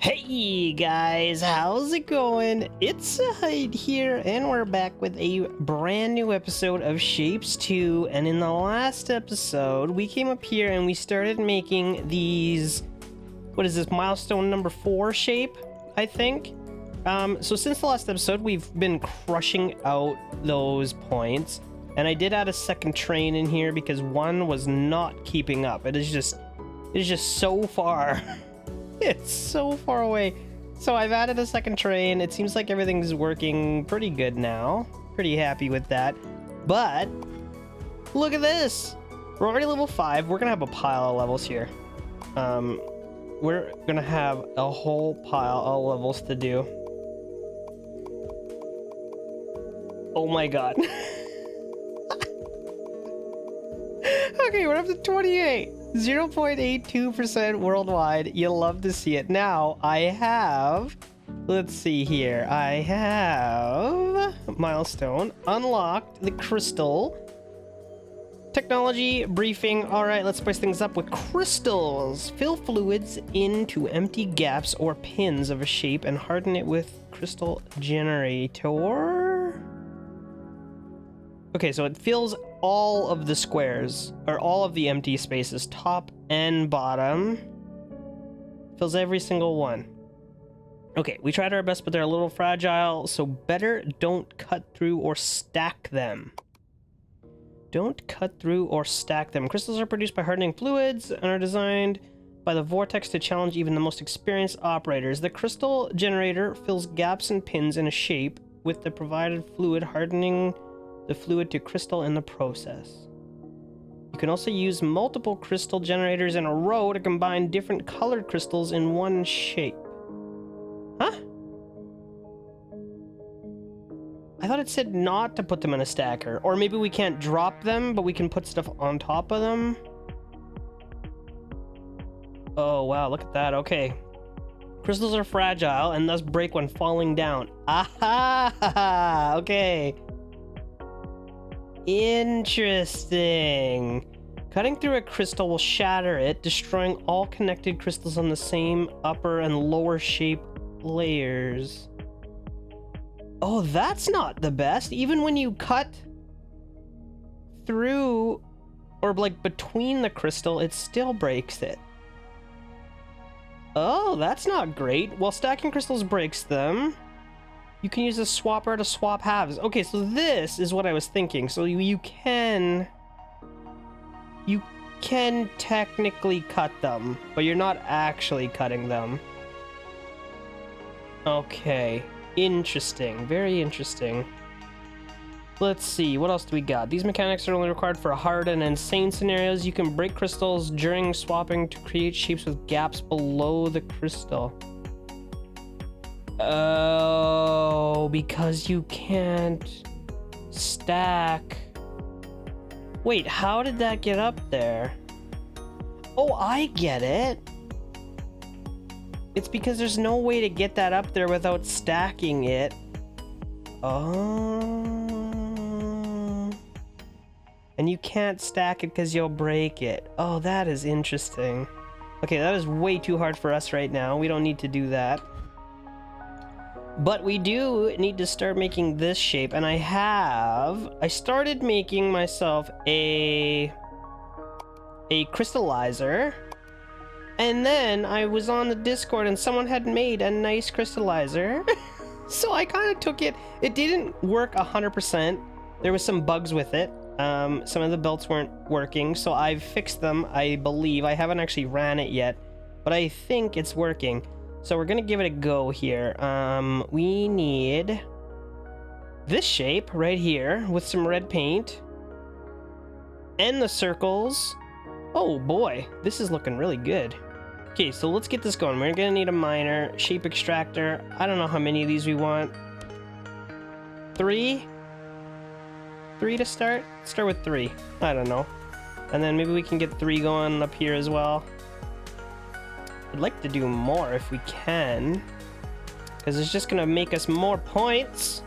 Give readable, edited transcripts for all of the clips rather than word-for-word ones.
Hey guys, how's it going? It's Zahait here, and we're back with a brand new episode of Shapes 2. And in the last episode, we came up here and we started making these, what is this, milestone number 4 shape, I think. So since the last episode, we've been crushing out those points. And I did add a second train in here because one was not keeping up. It is just so far. It's so far away. So I've added a second train. It seems like everything's working pretty good now. Pretty happy with that. But look at this. We're already level 5. We're gonna have a pile of levels here. We're gonna have a whole pile of levels to do. Oh my god. Okay, we're up to 28. 0.82% worldwide. You'll love to see it. Now, I have... Let's see here. I have... Milestone. Unlocked the crystal. Technology briefing. Alright, let's spice things up with crystals. Fill fluids into empty gaps or pins of a shape and harden it with crystal generator. Okay, so it fills all of the squares, or all of the empty spaces, top and bottom. Fills every single one. Okay, we tried our best, but they're a little fragile, so better don't cut through or stack them. Don't cut through or stack them. Crystals are produced by hardening fluids and are designed by the vortex to challenge even the most experienced operators. The crystal generator fills gaps and pins in a shape with the provided fluid, hardening the fluid to crystal in the process. You can also use multiple crystal generators in a row to combine different colored crystals in one shape. Huh? I thought it said not to put them in a stacker. Or maybe we can't drop them, but we can put stuff on top of them. Oh wow, look at that. Okay. Crystals are fragile and thus break when falling down. Aha! Okay. Interesting. Cutting through a crystal will shatter it, destroying all connected crystals on the same upper and lower shape layers. Oh, that's not the best. Even when you cut through or like between the crystal, it still breaks it. Oh, that's not great. While stacking crystals breaks them, you can use a swapper to swap halves. Okay, so this is what I was thinking. So you can technically cut them, but you're not actually cutting them. Okay, interesting. Very interesting. Let's see, what else do we got? These mechanics are only required for hard and insane scenarios. You can break crystals during swapping to create shapes with gaps below the crystal. Oh, because you can't stack. Wait, how did that get up there? Oh, I get it. It's because there's no way to get that up there without stacking it. Oh. And you can't stack it because you'll break it. Oh, that is interesting. Okay, that is way too hard for us right now. We don't need to do that. But we do need to start making this shape, and I started making myself a crystallizer, and then I was on the Discord and someone had made a nice crystallizer. So I kind of took it. It didn't work 100%. There was some bugs with it. Some of the belts weren't working, so I've fixed them, I believe. I haven't actually ran it yet, but I think it's working. So we're gonna give it a go here. We need this shape right here with some red paint and the circles. Oh boy, this is looking really good. Okay, so let's get this going. We're gonna need a miner, shape extractor. I don't know how many of these we want. 3? 3 to start? Start with 3. I don't know. And then maybe we can get 3 going up here as well. I'd like to do more if we can, because it's just gonna make us more points.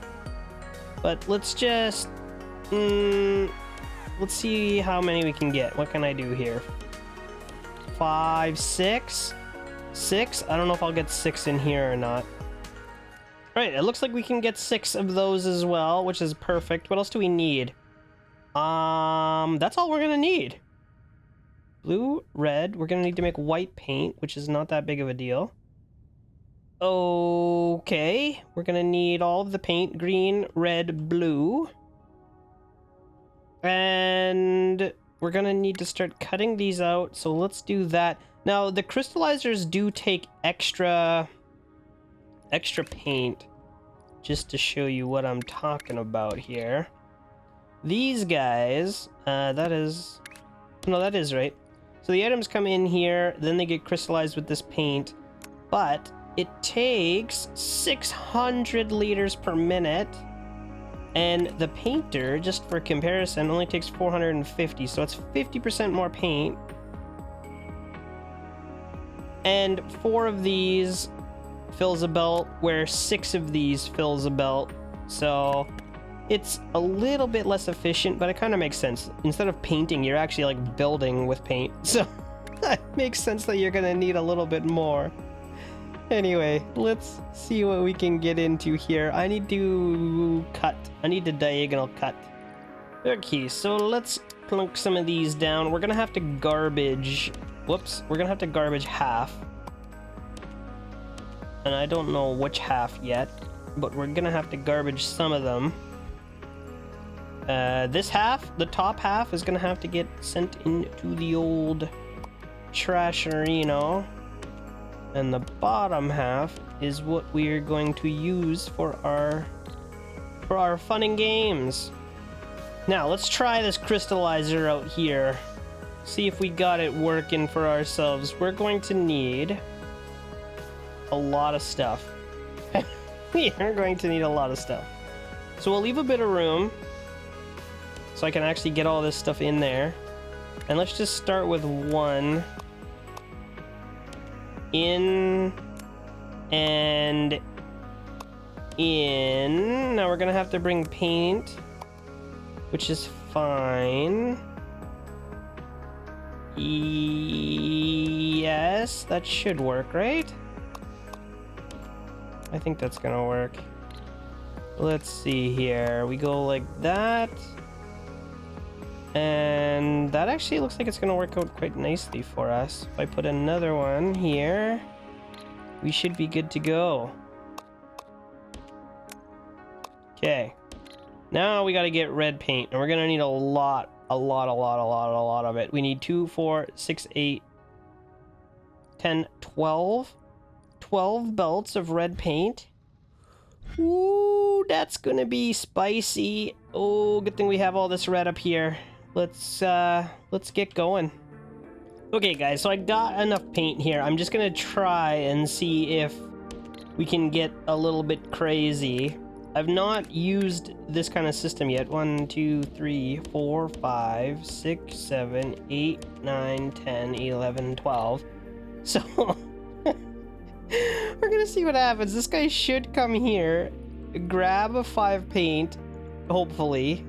But let's just let's see how many we can get. What can I do here? 5, 6. 6? I don't know if I'll get 6 in here or not. Right, it looks like we can get 6 of those as well, which is perfect. What else do we need? That's all we're gonna need. Blue, red. We're gonna need to make white paint, which is not that big of a deal. Okay, we're gonna need all of the paint. Green, red, blue. And we're gonna need to start cutting these out, so let's do that. Now, the crystallizers do take extra paint, just to show you what I'm talking about here. These guys, that is right. So the items come in here, then they get crystallized with this paint, but it takes 600 liters per minute, and the painter, just for comparison, only takes 450, so it's 50% more paint. And 4 of these fills a belt, where 6 of these fills a belt. So it's a little bit less efficient, but it kind of makes sense. Instead of painting, you're actually like building with paint. So it makes sense that you're gonna need a little bit more. Anyway, let's see what we can get into here. I need to cut. I need a diagonal cut. Okay, so let's plunk some of these down. We're gonna have to garbage. Whoops, we're gonna have to garbage half. And I don't know which half yet, but we're gonna have to garbage some of them. This half, the top half, is gonna have to get sent into the old trasherino. And the bottom half is what we are going to use for our fun and games. Now, let's try this crystallizer out here. See if we got it working for ourselves. We're going to need a lot of stuff. We are going to need a lot of stuff. So we'll leave a bit of room so I can actually get all this stuff in there. And let's just start with 1. In and in. Now we're gonna have to bring paint, which is fine. Yes, that should work, right? I think that's gonna work. Let's see here. We go like that. And that actually looks like it's gonna work out quite nicely for us. If I put another one here, we should be good to go. Okay. Now we gotta get red paint, and we're gonna need a lot of it. We need 2, 4, 6, 8, 10, 12. 12 belts of red paint. Ooh, that's gonna be spicy. Oh, good thing we have all this red up here. Let's get going. Okay, guys, so I got enough paint here. I'm just gonna try and see if we can get a little bit crazy. I've not used this kind of system yet. 1, 2, 3, 4, 5, 6, 7, 8, 9, 10, 11, 12. So we're gonna see what happens. This guy should come here, grab a 5 paint, hopefully.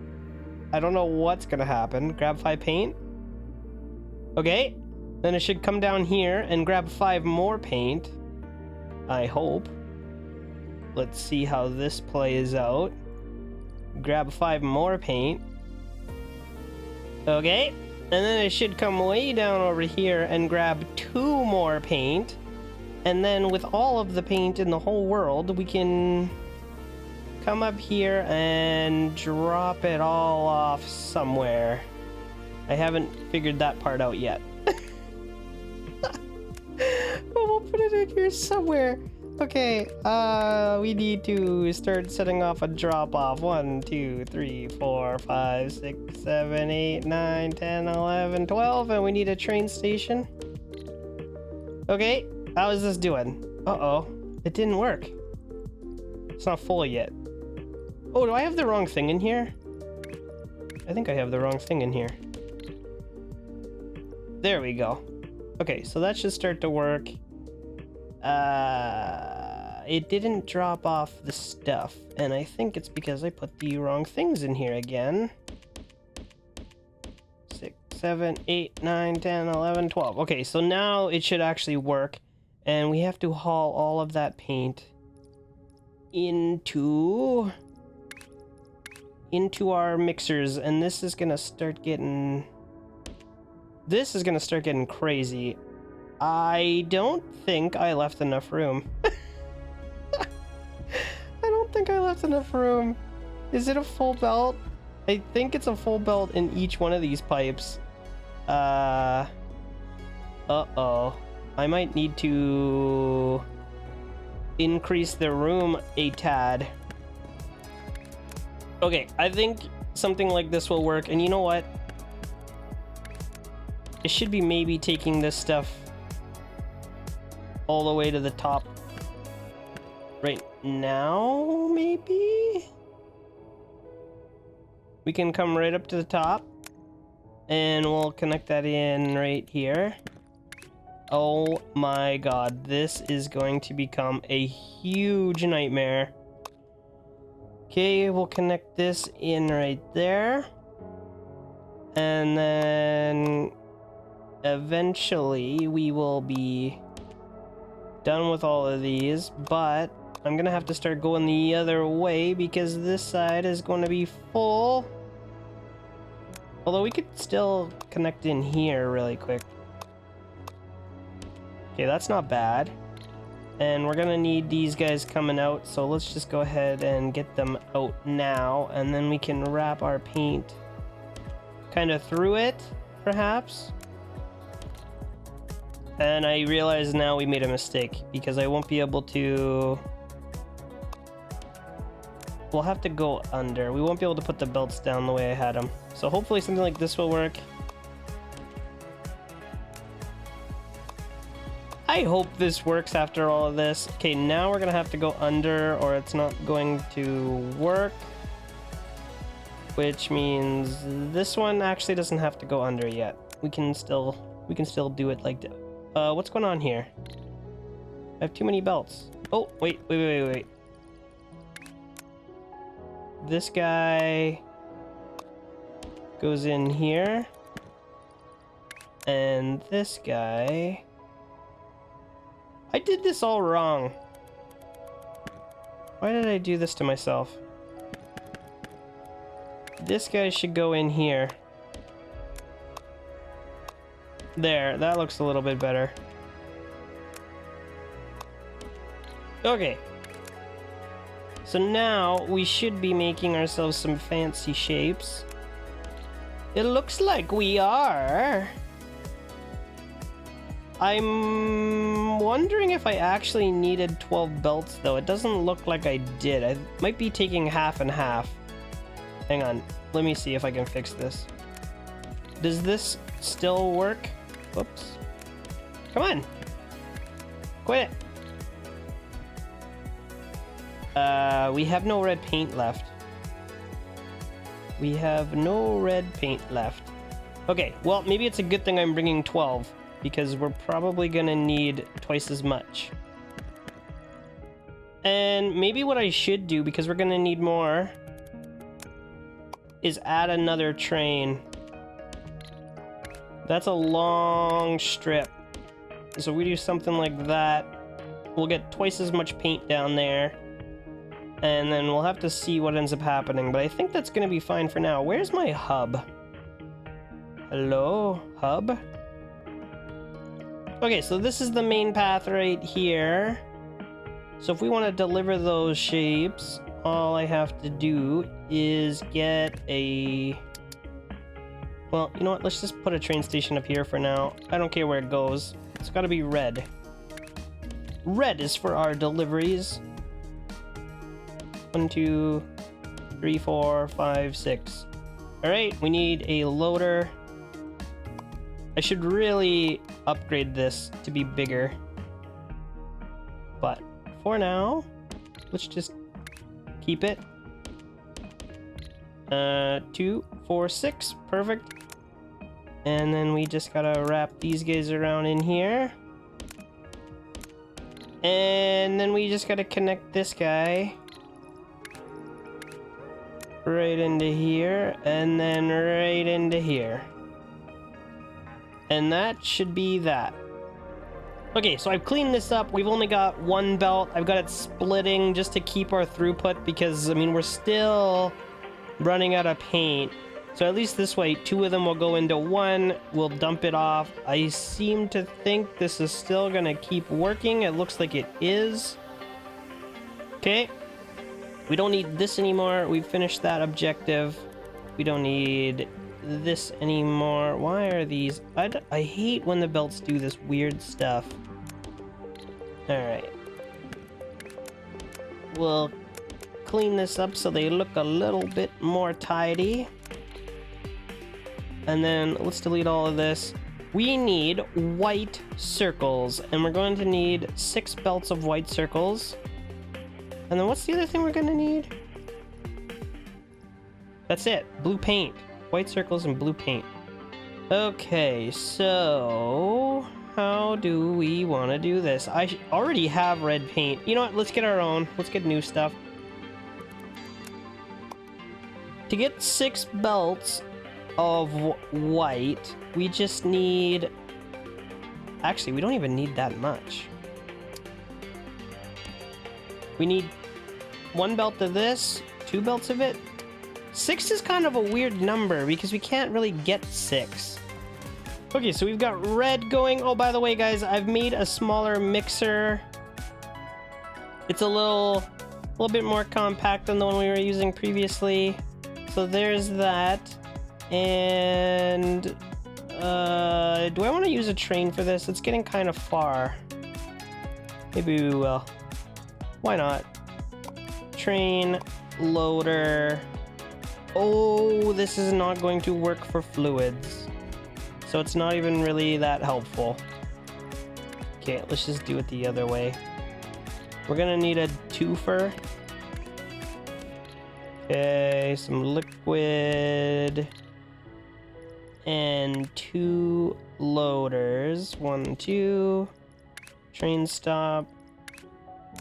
I don't know what's gonna happen. Grab 5 paint. Okay. Then it should come down here and grab 5 more paint. I hope. Let's see how this plays out. Grab 5 more paint. Okay. And then it should come way down over here and grab 2 more paint. And then with all of the paint in the whole world, we can come up here and drop it all off somewhere. I haven't figured that part out yet. But we'll put it in here somewhere. Okay, we need to start setting off a drop off. 1, 2, 3, 4, 5, 6, 7, 8, 9, 10, 11, 12, and we need a train station. Okay, how is this doing? Uh-oh, it didn't work. It's not full yet. Oh, do I have the wrong thing in here? I think I have the wrong thing in here. There we go. Okay, so that should start to work. It didn't drop off the stuff, and I think it's because I put the wrong things in here again. 6, 7, 8, 9, 10, 11, 12. Okay, so now it should actually work. And we have to haul all of that paint into our mixers, and this is gonna start getting crazy. I don't think I left enough room. I don't think I left enough room. Is it a full belt? I think it's a full belt in each one of these pipes. Uh-oh. I might need to increase the room a tad. Okay, I think something like this will work. And you know what? I should be maybe taking this stuff all the way to the top right now, maybe? We can come right up to the top and we'll connect that in right here. Oh my god, this is going to become a huge nightmare. Okay, we'll connect this in right there. And then eventually we will be done with all of these, but I'm gonna have to start going the other way because this side is going to be full. Although we could still connect in here really quick. Okay, that's not bad. And we're gonna need these guys coming out, so let's just go ahead and get them out now, and then we can wrap our paint kind of through it, perhaps. And I realize now we made a mistake, because I won't be able to... We'll have to go under. We won't be able to put the belts down the way I had them. So hopefully something like this will work. I hope this works after all of this. Okay, now we're gonna have to go under or it's not going to work. Which means this one actually doesn't have to go under yet. We can still do it like that. What's going on here? I have too many belts. Oh, wait. This guy goes in here. And this guy... I did this all wrong. Why did I do this to myself? This guy should go in here. There, that looks a little bit better. Okay. So now we should be making ourselves some fancy shapes. It looks like we are. I'm wondering if I actually needed 12 belts though. It doesn't look like I did. I might be taking half and half. Hang on. Let me see if I can fix this. Does this still work? Whoops. Come on. Quit it. We have no red paint left. Okay, well, maybe it's a good thing I'm bringing 12. Because we're probably gonna need twice as much. And maybe what I should do, because we're gonna need more, is add another train. That's a long strip. So we do something like that. We'll get twice as much paint down there. And then we'll have to see what ends up happening. But I think that's gonna be fine for now. Where's my hub? Hello, hub? Okay, so this is the main path right here. So if we want to deliver those shapes, all I have to do is get a... Well, you know what? Let's just put a train station up here for now. I don't care where it goes. It's got to be red. Red is for our deliveries. 1, 2, 3, 4, 5, 6. Alright, we need a loader. I should really upgrade this to be bigger. But for now, let's just keep it. 2, 4, 6. Perfect. And then we just gotta wrap these guys around in here. And then we just gotta connect this guy right into here, and then right into here. And that should be that. Okay, so I've cleaned this up. We've only got one belt. I've got it splitting just to keep our throughput because, I mean, we're still running out of paint. So at least this way, 2 of them will go into one. We'll dump it off. I seem to think this is still going to keep working. It looks like it is. Okay. We don't need this anymore. We've finished that objective. We don't need this anymore. Why are these? I hate when the belts do this weird stuff. Alright. We'll clean this up so they look a little bit more tidy. And then let's delete all of this. We need white circles, and we're going to need 6 belts of white circles. And then what's the other thing we're going to need? That's it. Blue paint. White circles and blue paint. Okay, so how do we want to do this? I already have red paint. You know what? Let's get our own. Let's get new stuff. To get 6 belts of white, we just need... Actually, we don't even need that much. We need 1 belt of this, 2 belts of it. 6 is kind of a weird number because we can't really get 6. Okay, so we've got red going. Oh, by the way, guys, I've made a smaller mixer. It's a little bit more compact than the one we were using previously. So there's that. And do I want to use a train for this? It's getting kind of far. Maybe we will. Why not? Train, loader. Oh, this is not going to work for fluids. So it's not even really that helpful. Okay, let's just do it the other way. We're gonna need a twofer. Okay, some liquid. And 2 loaders. 1, 2. Train stop.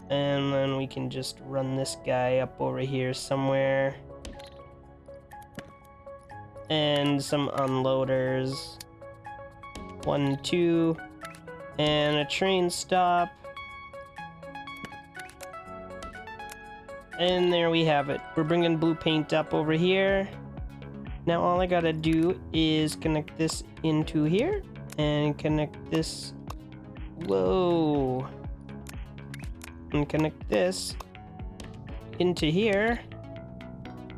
And then we can just run this guy up over here somewhere. And some unloaders. 1, 2. And a train stop. And there we have it. We're bringing blue paint up over here. Now all I gotta do is connect this into here. And connect this... Whoa. And connect this into here.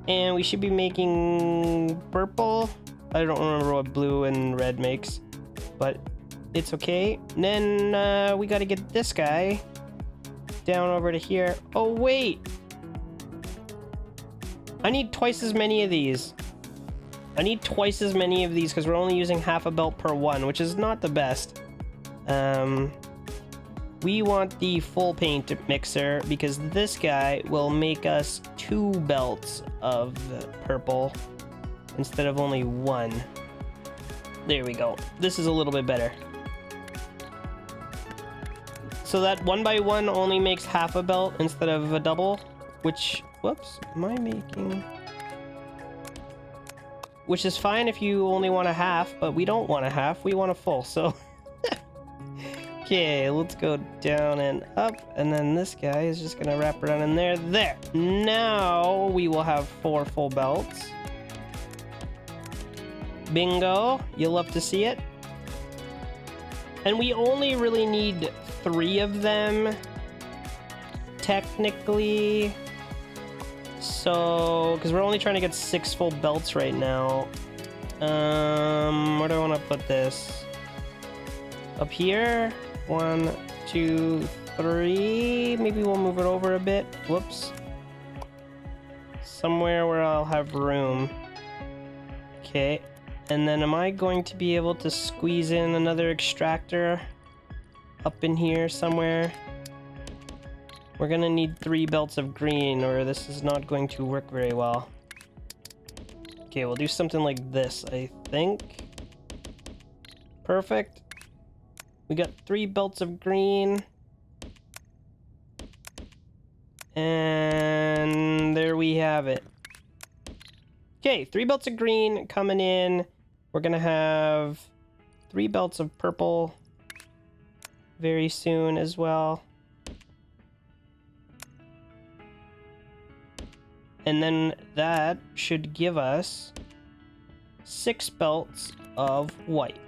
And we should be making purple. I don't remember what blue and red makes, but it's okay. And then we gotta get this guy down over to here. Oh, wait. I need twice as many of these. I need twice as many of these because we're only using half a belt per one, which is not the best. We want the full paint mixer because this guy will make us 2 belts of purple instead of only 1. There we go. This is a little bit better. So that 1 by 1 only makes half a belt instead of a double, which, whoops, am I making? Which is fine if you only want a half, but we don't want a half, we want a full, so. Okay, let's go down and up, and then this guy is just gonna wrap around in there. There! Now we will have 4 full belts. Bingo! You'll love to see it. And we only really need 3 of them, technically. So, because we're only trying to get 6 full belts right now. Where do I want to put this? Up here? 1, 2, 3. Maybe we'll move it over a bit. Whoops. Somewhere where I'll have room. Okay. And then am I going to be able to squeeze in another extractor up in here somewhere? We're gonna need 3 belts of green or this is not going to work very well. Okay, we'll do something like this, I think. Perfect. We got 3 belts of green. And there we have it. Okay, 3 belts of green coming in. We're gonna have 3 belts of purple. very soon as well. And then that should give us 6 belts of white.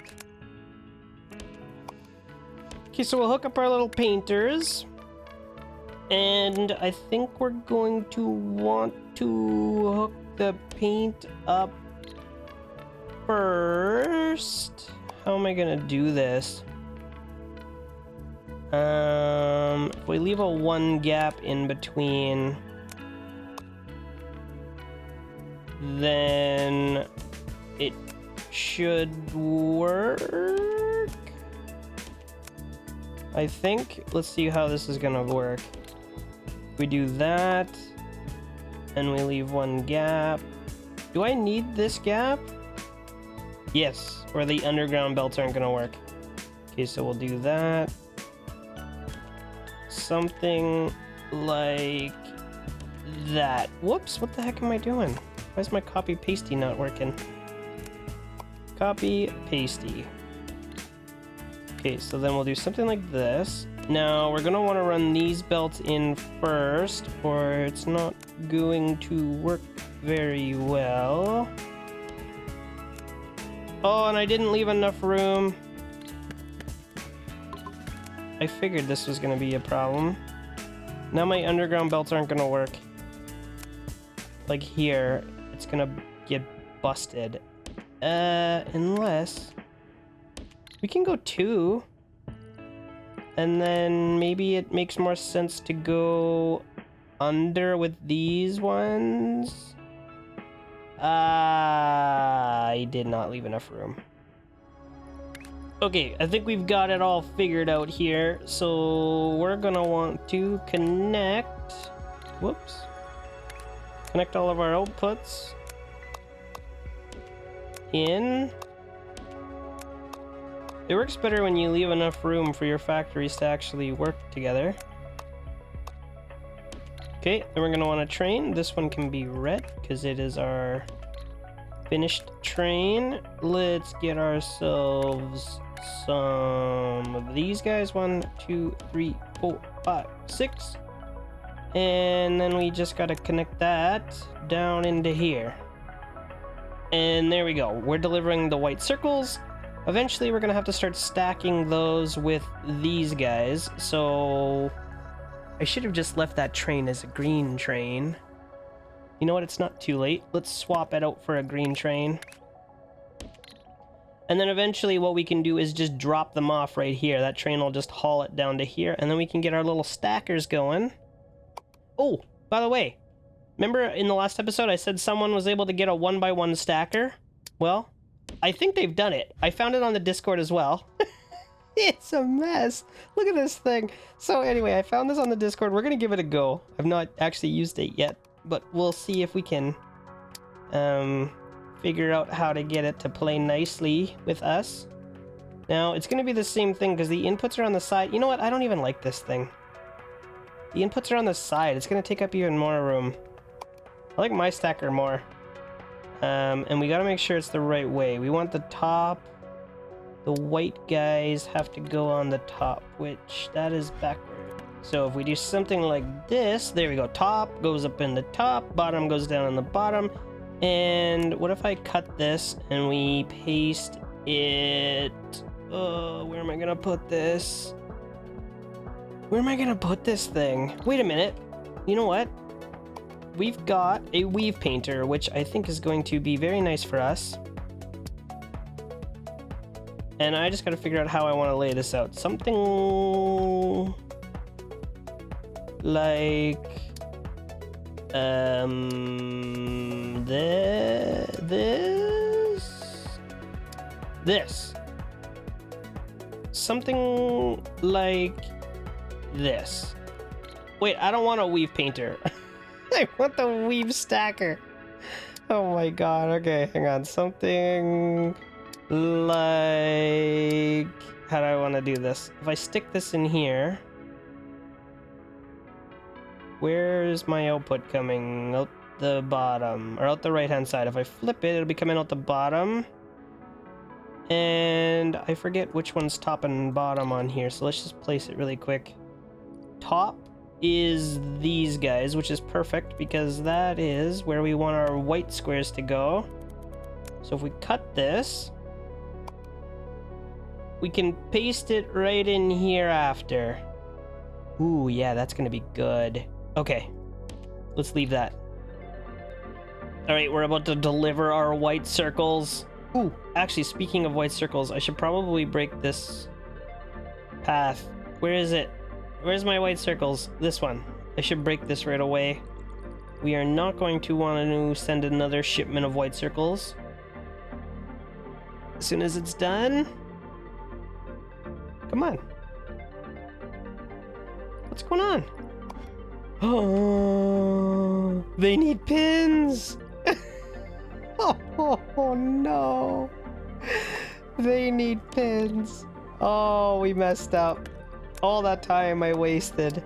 Okay, so we'll hook up our little painters. And I think we're going to want to hook the paint up first. How am I gonna do this? If we leave a 1 gap in between, then it should work, I think. Let's see how this is gonna work. We do that, and we leave 1 gap. Do I need this gap? Yes, or the underground belts aren't gonna work. Okay, so we'll do that. Something like that. Whoops, what the heck am I doing? Why is my copy pasty not working? Copy pasty. Okay, so then we'll do something like this. Now we're gonna want to run these belts in first, or it's not going to work very well. Oh, and I didn't leave enough room. I figured this was gonna be a problem. Now my underground belts aren't gonna work. Like here, it's gonna get busted. Unless we can go 2. And then maybe it makes more sense to go under with these ones. I did not leave enough room. Okay, I think we've got it all figured out here. So we're gonna want to connect. Whoops. Connect all of our outputs in. It works better when you leave enough room for your factories to actually work together. Okay, then we're gonna want to train. This one can be red because it is our finished train. Let's get ourselves some of these guys. 1, 2, 3, 4, 5, 6. And then we just gotta connect that down into here. And there we go. We're delivering the white circles. Eventually, we're gonna have to start stacking those with these guys. So I should have just left that train as a green train. You know what? It's not too late. Let's swap it out for a green train. And then eventually what we can do is just drop them off right here. That train will just haul it down to here. And then we can get our little stackers going. Oh, by the way, remember in the last episode I said someone was able to get a 1x1 stacker? Well, I think they've done it. I found it on the Discord as well. It's a mess. Look at this thing. So anyway, I found this on the Discord. We're gonna give it a go. I've not actually used it yet, but we'll see if we can figure out how to get it to play nicely with us. Now, it's gonna be the same thing because the inputs are on the side. You know what? I don't even like this thing. The inputs are on the side. It's gonna take up even more room. I like my stacker more. And we gotta make sure it's the right way. We want the top. The white guys have to go on the top, which that is backward. So if we do something like this, there we go. Top goes up in the top, bottom goes down in the bottom. And what if I cut this and we paste it? Where am I gonna put this? Where am I gonna put this thing? Wait a minute. You know what? We've got a weave painter, which I think is going to be very nice for us. And I just gotta figure out how I want to lay this out. Something like this. Something like this. Wait, I don't want a weave painter. I want the weave stacker. Oh my god. Okay, hang on. Something like, how do I want to do this? If I stick this in here, where's my output coming? Out the bottom, or out the right hand side. If I flip it, it'll be coming out the bottom. And I forget which one's top and bottom on here, so let's just place it really quick. Top is these guys, which is perfect because that is where we want our white squares to go. So if we cut this, we can paste it right in here after. Ooh, yeah, that's gonna be good. Okay, let's leave that. All right, we're about to deliver our white circles. Ooh, actually, speaking of white circles, I should probably break this path. Where is it? Where's my white circles? This one. I should break this right away. We are not going to want to send another shipment of white circles. As soon as it's done... Come on. What's going on? Oh, they need pins! Oh no. They need pins. Oh, we messed up. All that time I wasted.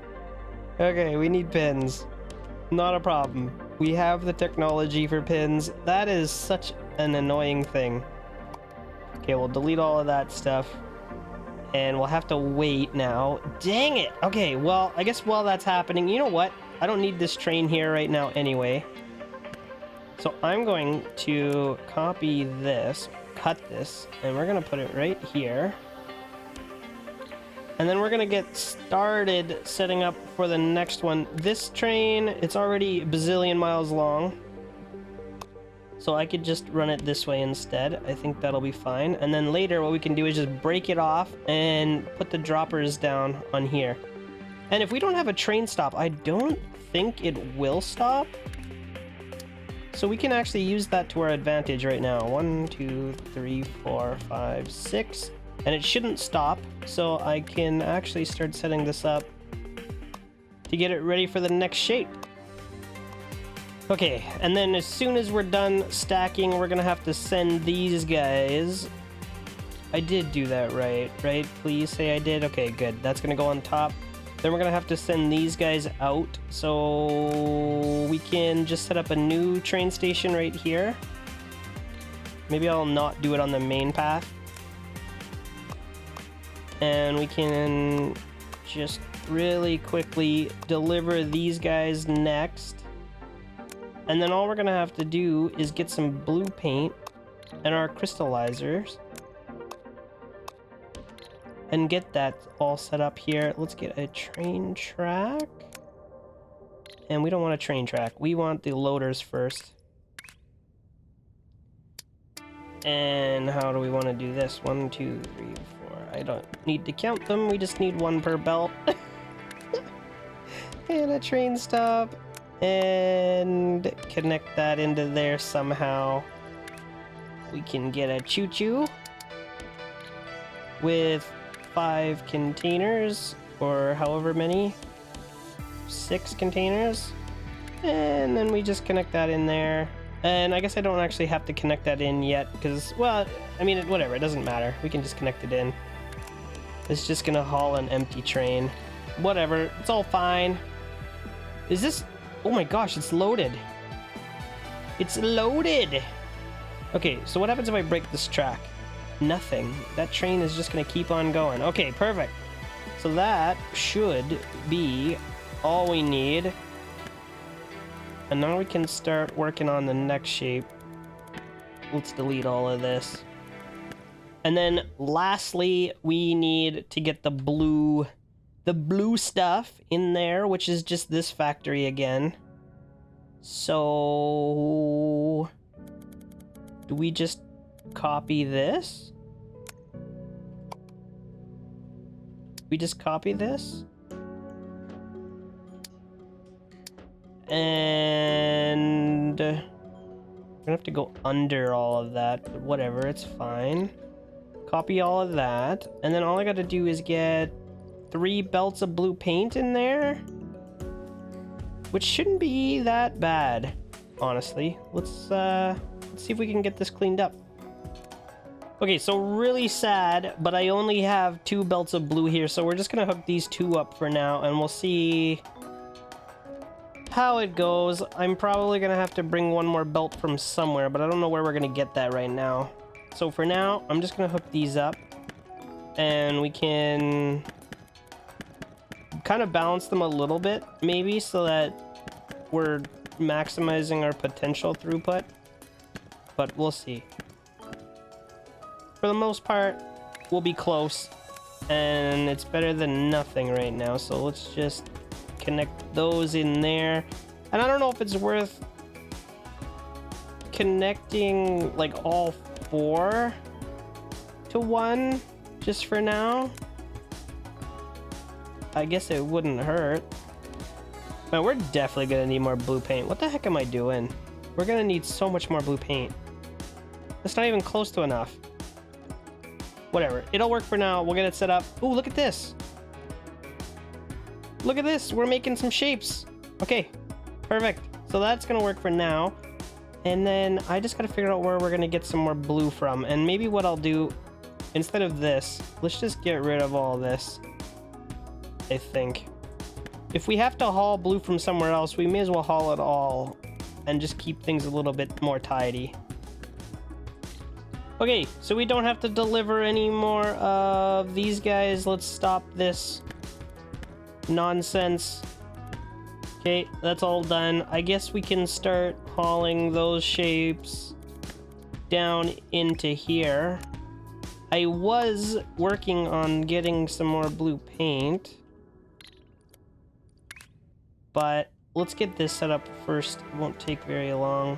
Okay, we need pins. Not a problem. We have the technology for pins. That is such an annoying thing. Okay, we'll delete all of that stuff. And we'll have to wait now. Dang it! Okay, well, I guess while that's happening, you know what? I don't need this train here right now anyway. So I'm going to copy this, cut this, and we're going to put it right here. And then we're going to get started setting up for the next one. This train, it's already a bazillion miles long. So I could just run it this way instead. I think that'll be fine. And then later what we can do is just break it off and put the droppers down on here. And if we don't have a train stop, I don't think it will stop. So we can actually use that to our advantage right now. 1, 2, 3, 4, 5, 6. And it shouldn't stop. So I can actually start setting this up to get it ready for the next shape. Okay, and then as soon as we're done stacking, we're gonna have to send these guys. I did do that right? Please say I did. Okay, good. That's gonna go on top. Then we're gonna have to send these guys out. So we can just set up a new train station right here. Maybe I'll not do it on the main path. And we can just really quickly deliver these guys next. And then all we're gonna have to do is get some blue paint and our crystallizers and get that all set up here. Let's get a train track. And we don't want a train track. We want the loaders first. And how do we want to do this? 1, 2, 3, 4. I don't need to count them. We just need one per belt. And a train stop. And connect that into there somehow. We can get a choo-choo with 5 containers, or however many, 6 containers, and then we just connect that in there. And I guess I don't actually have to connect that in yet because, well, I mean, whatever, it doesn't matter. We can just connect it in. It's just gonna haul an empty train. Whatever, it's all fine. Is this... Oh my gosh, it's loaded. It's loaded! Okay, so what happens if I break this track? Nothing. That train is just gonna keep on going. Okay, perfect. So that should be all we need. And now we can start working on the next shape. Let's delete all of this. And then lastly, we need to get the blue stuff in there, which is just this factory again. So do we just copy this? We just copy this? And we're gonna have to go under all of that, but whatever, it's fine. Copy all of that, and then all I gotta do is get 3 belts of blue paint in there, which shouldn't be that bad, honestly. Let's see if we can get this cleaned up. Okay, so really sad, but I only have 2 belts of blue here, so we're just gonna hook these 2 up for now, and we'll see how it goes. I'm probably gonna have to bring one more belt from somewhere, but I don't know where we're gonna get that right now. So for now, I'm just gonna hook these up, and we can kind of balance them a little bit, maybe, so that we're maximizing our potential throughput. But we'll see. For the most part, we'll be close, and it's better than nothing right now. So let's just connect those in there. And I don't know if it's worth connecting like all 4 to 1 just for now. I guess it wouldn't hurt. Man, we're definitely gonna need more blue paint. What the heck am I doing? We're gonna need so much more blue paint. That's not even close to enough. Whatever, it'll work for now. We'll get it set up. Ooh, look at this. Look at this, we're making some shapes. Okay, perfect. So that's gonna work for now. And then I just gotta figure out where we're gonna get some more blue from. And maybe what I'll do, instead of this, let's just get rid of all this, I think. If we have to haul blue from somewhere else, we may as well haul it all and just keep things a little bit more tidy. Okay, so we don't have to deliver any more of these guys. Let's stop this nonsense. Okay, that's all done. I guess we can start hauling those shapes down into here. I was working on getting some more blue paint, but let's get this set up first. It won't take very long.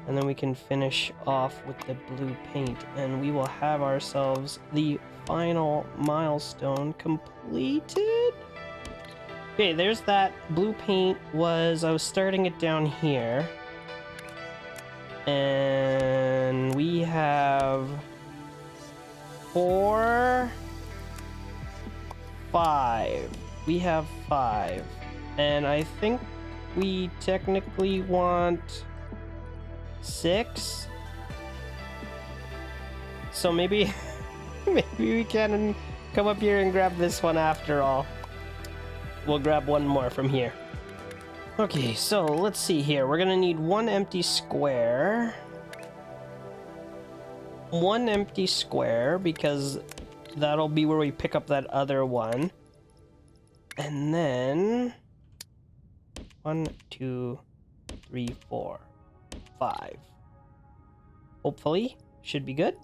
And then we can finish off with the blue paint, and we will have ourselves the final milestone completed. Okay, there's that. Blue paint was, I was starting it down here. And we have 4, 5. We have 5. And I think we technically want 6. So maybe maybe we can come up here and grab this one after all. We'll grab one more from here. Okay, so let's see here. We're gonna need 1 empty square. 1 empty square, because that'll be where we pick up that other one. And then 1, 2, 3, 4, 5. Hopefully, should be good.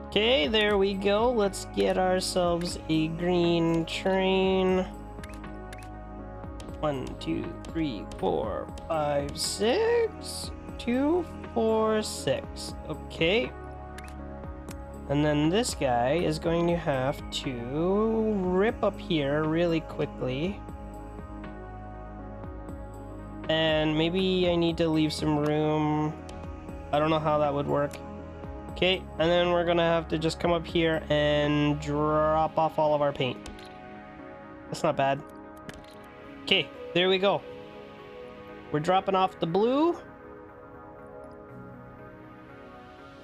Okay, there we go. Let's get ourselves a green train. 1, 2, 3, 4, 5, 6. 2, 4, 6. Okay. And then this guy is going to have to rip up here really quickly. And maybe I need to leave some room. I don't know how that would work. Okay, and then we're gonna have to just come up here and drop off all of our paint. That's not bad. Okay, there we go. We're dropping off the blue.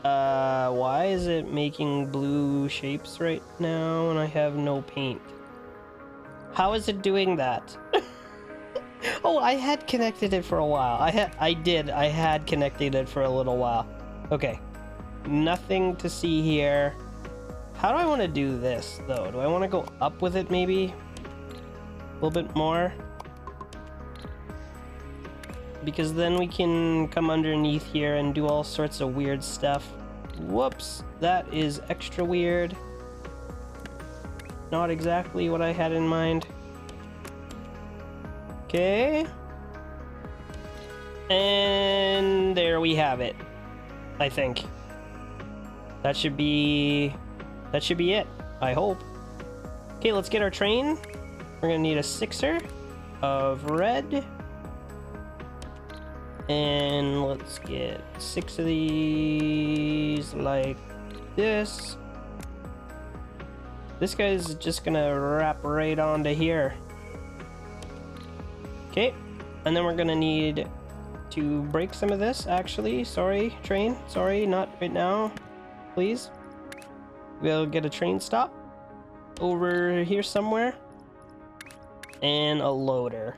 Why is it making blue shapes right now and I have no paint? How is it doing that? Oh, I had connected it for a while. I had connected it for a little while. Okay. Nothing to see here. How do I want to do this, though? Do I want to go up with it, maybe? A little bit more? Because then we can come underneath here and do all sorts of weird stuff. Whoops, that is extra weird. Not exactly what I had in mind. Okay. And there we have it, I think. That should be it, I hope. Okay, let's get our train. We're gonna need a 6er of red. And let's get 6 of these like this. This guy's just gonna wrap right onto here. Okay, and then we're gonna need to break some of this, actually. Sorry, train. Sorry, not right now. Please. We'll get a train stop over here somewhere. And a loader.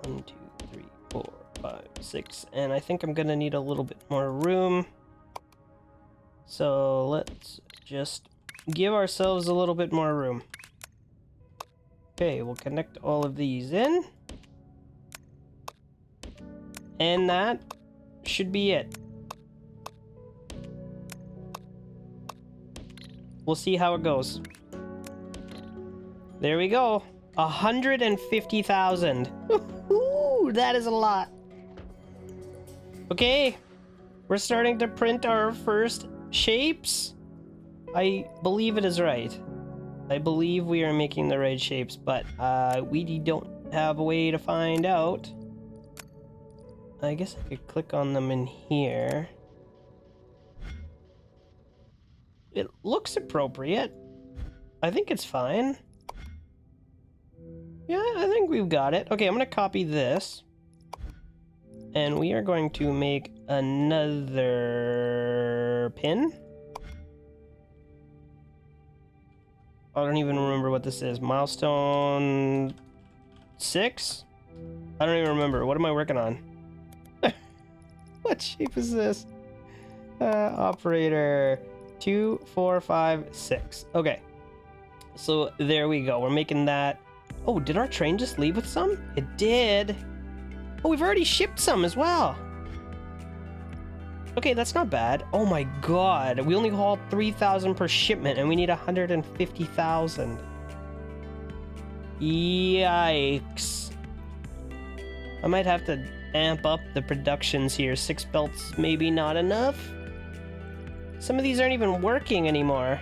1, 2, 3, 4, 5, 6. And I think I'm gonna need a little bit more room. So let's just give ourselves a little bit more room. Okay, we'll connect all of these in. And that should be it. We'll see how it goes. There we go. 150,000. Ooh, that is a lot. Okay, we're starting to print our first shapes. I believe it is right. I believe we are making the right shapes, but we don't have a way to find out. I guess I could click on them in here. It looks appropriate. I think it's fine. Yeah, I think we've got it. Okay, I'm gonna copy this. And we are going to make another pin. I don't even remember what this is. Milestone 6? I don't even remember. What am I working on? What shape is this? Operator 2, 4, 5, 6. Okay. So there we go. We're making that. Oh, did our train just leave with some? It did. Oh, we've already shipped some as well. Okay, that's not bad. Oh my god. We only hauled 3,000 per shipment and we need 150,000. Yikes. I might have to amp up the productions here. 6 belts maybe not enough. Some of these aren't even working anymore.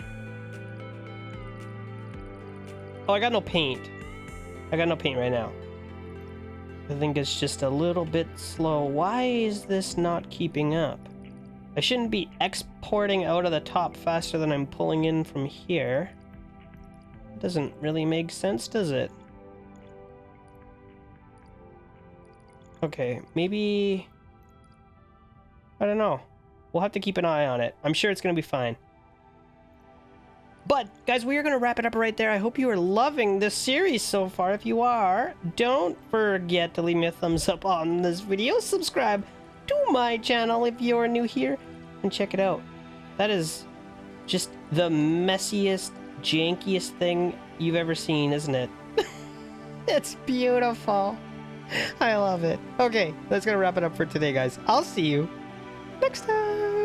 Oh, I got no paint. I got no paint right now. I think it's just a little bit slow. Why is this not keeping up? I shouldn't be exporting out of the top faster than I'm pulling in from here. It doesn't really make sense, does it? Okay, maybe... I don't know. We'll have to keep an eye on it. I'm sure it's going to be fine. But, guys, we are going to wrap it up right there. I hope you are loving this series so far. If you are, don't forget to leave me a thumbs up on this video. Subscribe to my channel if you're new here. And check it out. That is just the messiest, jankiest thing you've ever seen, isn't it? It's beautiful. I love it. Okay, that's going to wrap it up for today, guys. I'll see you next time.